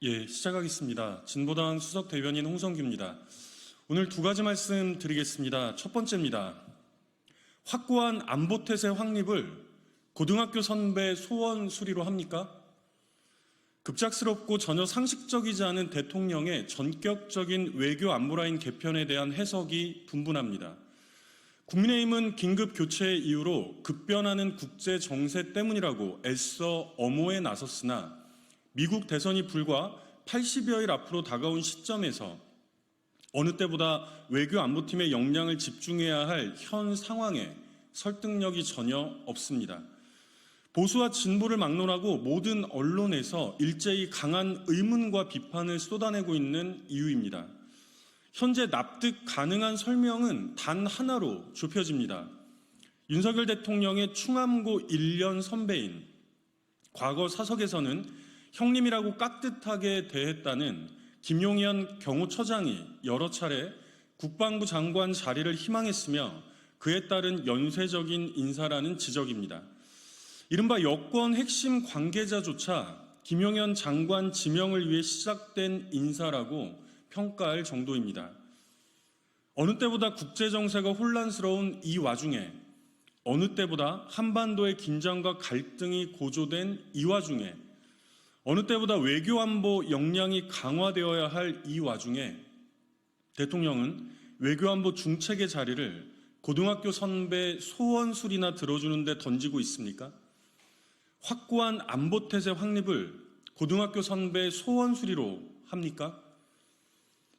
시작하겠습니다. 진보당 수석 대변인 홍성규입니다. 오늘 두 가지 말씀 드리겠습니다. 첫 번째입니다. 확고한 안보태세 확립을 고등학교 선배 소원 수리로 합니까? 급작스럽고 전혀 상식적이지 않은 대통령의 전격적인 외교 안보라인 개편에 대한 해석이 분분합니다. 국민의힘은 긴급 교체 이유로 급변하는 국제 정세 때문이라고 애써 엄호에 나섰으나 미국 대선이 불과 80여일 앞으로 다가온 시점에서 어느 때보다 외교 안보팀의 역량을 집중해야 할 현 상황에 설득력이 전혀 없습니다. 보수와 진보를 막론하고 모든 언론에서 일제히 강한 의문과 비판을 쏟아내고 있는 이유입니다. 현재 납득 가능한 설명은 단 하나로 좁혀집니다. 윤석열 대통령의 충암고 1년 선배인 과거 사석에서는 형님이라고 깍듯하게 대했다는 김용현 경호처장이 여러 차례 국방부 장관 자리를 희망했으며 그에 따른 연쇄적인 인사라는 지적입니다. 이른바 여권 핵심 관계자조차 김용현 장관 지명을 위해 시작된 인사라고 평가할 정도입니다. 어느 때보다 국제정세가 혼란스러운 이 와중에, 어느 때보다 한반도의 긴장과 갈등이 고조된 이 와중에, 어느 때보다 외교안보 역량이 강화되어야 할 이 와중에 대통령은 외교안보 중책의 자리를 고등학교 선배 소원술이나 들어주는 데 던지고 있습니까? 확고한 안보태세 확립을 고등학교 선배 소원수리로 합니까?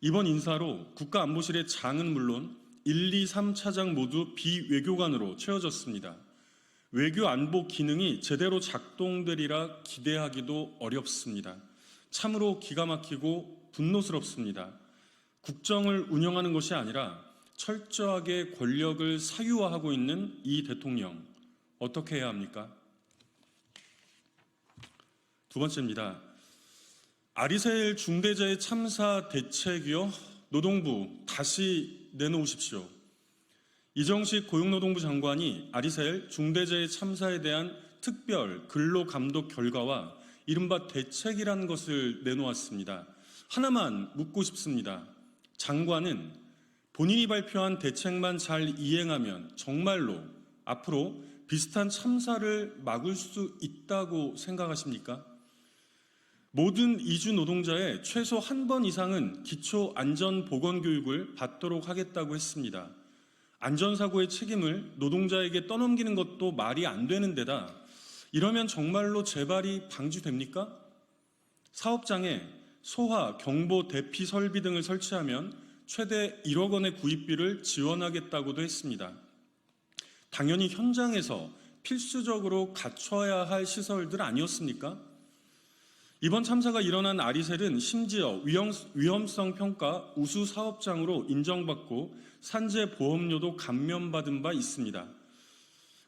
이번 인사로 국가안보실의 장은 물론 1, 2, 3차장 모두 비외교관으로 채워졌습니다. 외교안보 기능이 제대로 작동되리라 기대하기도 어렵습니다. 참으로 기가 막히고 분노스럽습니다. 국정을 운영하는 것이 아니라 철저하게 권력을 사유화하고 있는 이 대통령, 어떻게 해야 합니까? 두 번째입니다. 아리셀 중대재해 참사 대책이요? 노동부 다시 내놓으십시오. 이정식 고용노동부 장관이 아리셀 중대재해 참사에 대한 특별 근로감독 결과와 이른바 대책이라는 것을 내놓았습니다. 하나만 묻고 싶습니다. 장관은 본인이 발표한 대책만 잘 이행하면 정말로 앞으로 비슷한 참사를 막을 수 있다고 생각하십니까? 모든 이주 노동자의 최소 한 번 이상은 기초 안전보건교육을 받도록 하겠다고 했습니다. 안전사고의 책임을 노동자에게 떠넘기는 것도 말이 안 되는 데다 이러면 정말로 재발이 방지됩니까? 사업장에 소화, 경보, 대피 설비 등을 설치하면 최대 1억 원의 구입비를 지원하겠다고도 했습니다. 당연히 현장에서 필수적으로 갖춰야 할 시설들 아니었습니까? 이번 참사가 일어난 아리셀은 심지어 위험성 평가 우수 사업장으로 인정받고 산재보험료도 감면받은 바 있습니다.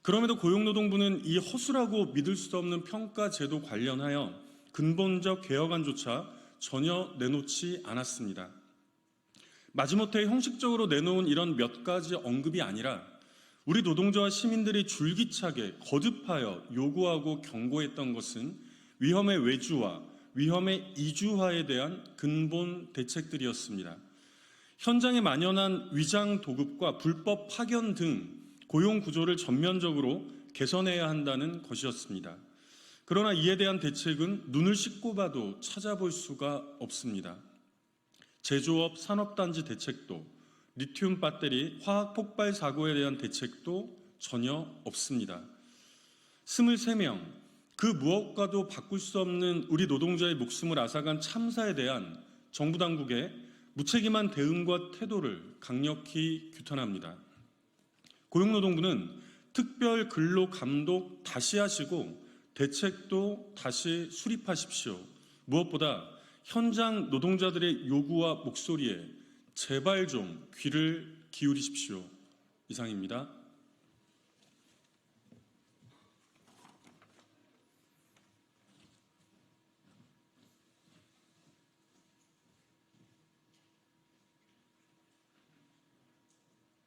그럼에도 고용노동부는 이 허술하고 믿을 수 없는 평가 제도 관련하여 근본적 개혁안조차 전혀 내놓지 않았습니다. 마지못해 형식적으로 내놓은 이런 몇 가지 언급이 아니라 우리 노동자와 시민들이 줄기차게 거듭하여 요구하고 경고했던 것은 위험의 외주화, 위험의 이주화에 대한 근본 대책들이었습니다. 현장에 만연한 위장 도급과 불법 파견 등 고용 구조를 전면적으로 개선해야 한다는 것이었습니다. 그러나 이에 대한 대책은 눈을 씻고 봐도 찾아볼 수가 없습니다. 제조업 산업단지 대책도, 리튬 배터리 화학 폭발 사고에 대한 대책도 전혀 없습니다. 23명, 그 무엇과도 바꿀 수 없는 우리 노동자의 목숨을 앗아간 참사에 대한 정부 당국의 무책임한 대응과 태도를 강력히 규탄합니다. 고용노동부는 특별 근로 감독 다시 하시고 대책도 다시 수립하십시오. 무엇보다 현장 노동자들의 요구와 목소리에 제발 좀 귀를 기울이십시오. 이상입니다.